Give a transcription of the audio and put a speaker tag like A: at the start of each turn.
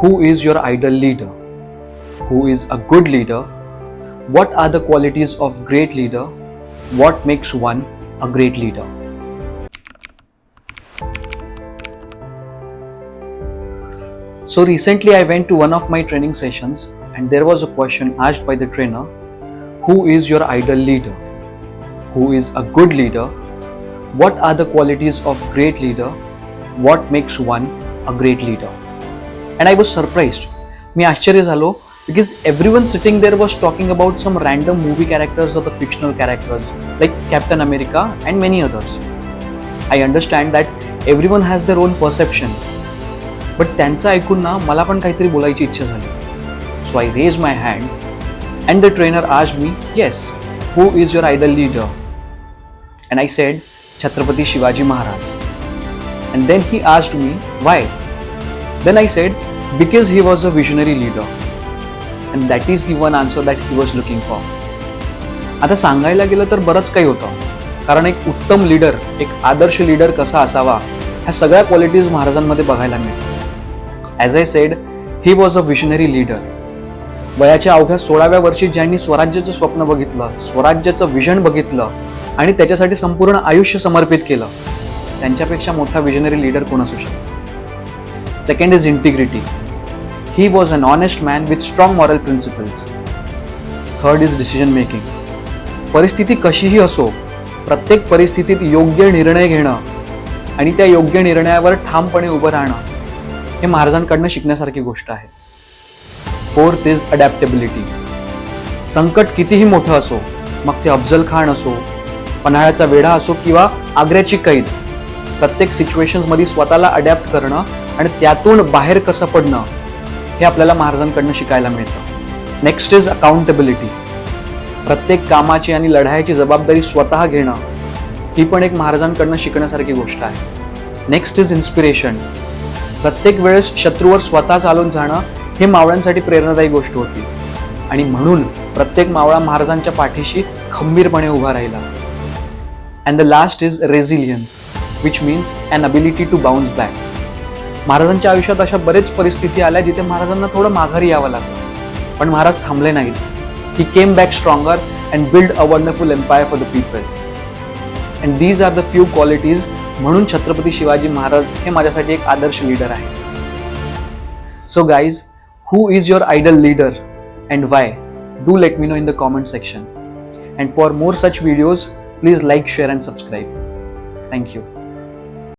A: Who is your idol leader? Who is a good leader? What are the qualities of great leader? What makes one a great leader? So recently I went to one of my training sessions and there was a question asked by the trainer, who is your idol leader? Who is a good leader? What are the qualities of great leader? What makes one a great leader? And I was surprised. मी आश्चर्य झालो because everyone sitting there was talking about some random movie characters or the fictional characters like Captain America and many others. I understand that everyone has their own perception. But त्यांचं ऐकून ना मला पण काहीतरी बोलायची इच्छा झाली. So I raised my hand and the trainer asked me, yes, who is your idol leader? And I said, Chhatrapati Shivaji Maharaj. And then he asked me, why? Then I said, because he was a visionary leader. And that is the one answer that he was looking for. आता सांगायला गेलं तर बरंच काही होतं. कारण एक उत्तम लीडर, एक आदर्श लीडर कसा असावा, ह्या सगळ्या क्वालिटीज महाराजांमध्ये बघायला मिळतात. As I said, he was a visionary leader. वयाच्या अवघ्या 16व्या वर्षी ज्यांनी स्वराज्याचं स्वप्न बघितलं, स्वराज्याचं विजन बघितलं आणि त्याच्यासाठी संपूर्ण आयुष्य समर्पित केलं, त्यांच्यापेक्षा मोठा विजनरी लीडर कोण असू शकतो? Second is integrity. He was an honest man with strong moral principles. Third is decision making. परिस्थिती कशीही असो, प्रत्येक परिस्थितीत योग्य निर्णय घेणं आणि त्या योग्य निर्णयावर ठामपणे उभं राहणं हे महाराजांकडनं शिकण्यासारखी गोष्ट आहे. Fourth is adaptability. संकट कितीही मोठं असो, मग ते अफजल खान असो, पन्हाळ्याचा वेढा असो किंवा आग्र्याची कैद, प्रत्येक सिच्युएशन्समध्ये स्वतःला अडॅप्ट करणं आणि त्यातून बाहेर कसं पडणं हे आपल्याला महाराजांकडनं शिकायला मिळतं. Next is accountability. प्रत्येक कामाची आणि लढाईची जबाबदारी स्वतः घेणं ही पण एक महाराजांकडनं शिकण्यासारखी गोष्ट आहे. Next is inspiration. प्रत्येक वेळेस शत्रूवर स्वतः चालून जाणं हे मावळ्यांसाठी प्रेरणादायी गोष्ट होती आणि म्हणून प्रत्येक मावळा महाराजांच्या पाठीशी खंबीरपणे उभा राहिला. And the last is resilience, which means an ability to bounce back. महाराजांच्या आयुष्यात अशा बरेच परिस्थिती आल्या जिथे महाराजांना थोडं माघारी यावं लागलं, पण महाराज थांबले नाहीत. He came back stronger and build a wonderful empire for the people. And these are the few qualities म्हणून छत्रपती शिवाजी महाराज हे माझ्यासाठी एक आदर्श लीडर आहे. So guys, who is your idol leader and why? Do let me know in the comment section. And for more such videos, please like, share and subscribe. Thank you.